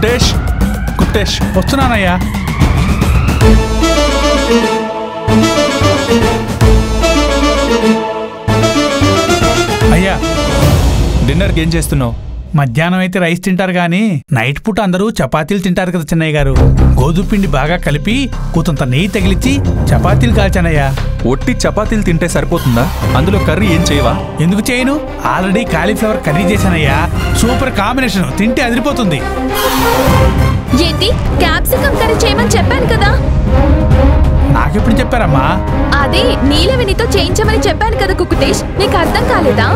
కుట్టేష్ కుట్టేష్ వస్తున్నానయ్యా. అయ్యా డిన్నర్కి ఏం చేస్తున్నావు? మధ్యాహ్నం అయితే రైస్ తింటారు గాని నైట్ పూట అందరూ చపాతీలు తింటారు కదా చిన్నయ్య గారు. గోధుమ పిండి బాగా కలిపి కూతంత నెయ్యి తగిలిచ్చి చపాతీలు కాల్చానయ్యా. ఒట్టి చపాతీలు తింటే సరిపోతుందా? అందులో కర్రీ ఏం చేయవా? ఎందుకు చేయను? ఆల్రెడీ కాలీఫ్లవర్ కర్రీ చేశానయ్యా. సూపర్ కాంబినేషన్, తింటే అదిరిపోతుంది. ఏంటి క్యాప్సికమ్ కర్రీ చేయమని చెప్పాను కదా. నాకెప్పుడు చెప్పారమ్మా? అదే నీలవేణితో చేయించమని చెప్పాను కదా కుకుటేష్, నీకు అర్థం కాలేదా?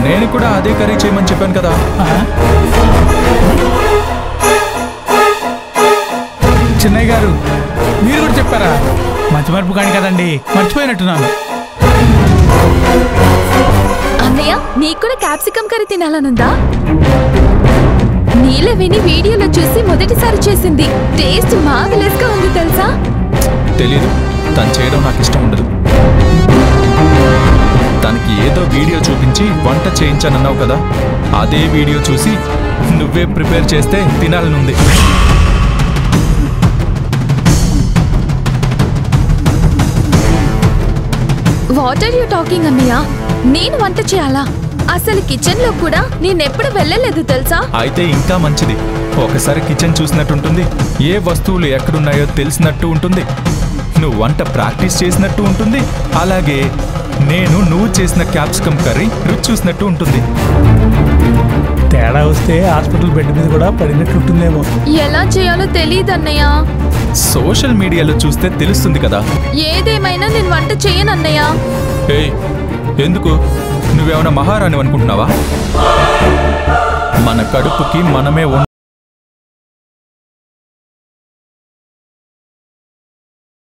నేను కూడా అదే కర్రీ చేయమని చెప్పాను కదా. చిన్నయ్య గారు మీరు కూడా చెప్పారా? మంచి మరుపు కాని కదండి, మర్చిపోయినట్టున్నాను. అన్నయ్య నీకు కూడా క్యాప్సికమ్ కర్రీ తినాలనుందా? నీలవేణి వీడియోలో చూసి మొదటిసారి చేసింది. టేస్ట్ మార్వెలస్ గా ఉంది తెలుసా? తెలీదు, తను చేయడం నాకు ఇష్టం ఉండదు. తనకి ఏదో వీడియో చూపించి వంట చేయించానన్నావు కదా, అదే వీడియో చూసి నువ్వే ప్రిపేర్ చేస్తే తినాలనుంది. వాట్ ఆర్ యూ టాకింగ్ అన్నయ్య? నేను వంట చేయాలా? అసలు కిచెన్ లో కూడా నేనెప్పుడు వెళ్ళలేదు తెలుసా? అయితే ఇంకా మంచిది. ఒకసారి కిచెన్ చూసినట్టుంటుంది, ఏ వస్తువులు ఎక్కడున్నాయో తెలిసినట్టు ఉంటుంది, నువ్వు వంట ప్రాక్టీస్ చేసినట్టు ఉంటుంది, అలాగే నువ్వు చేసిన క్యాప్సికమ్ కర్రీ రుచి చూసినట్టు ఉంటుంది. తేడా వస్తే హాస్పిటల్ బెడ్ మీద కూడా పడినట్టుంటుందేమో. ఎలా చేయాలో తెలియదు అన్నయ్య. సోషల్ మీడియాలో చూస్తే తెలుస్తుంది కదా. ఏదేమైనా నేను వంట చేయను అన్నయ్య. ఏయ్, ఎందుకు? నువ్వేమైనా మహారాణి అనుకుంటున్నావా? మన కడుపుకి మనమే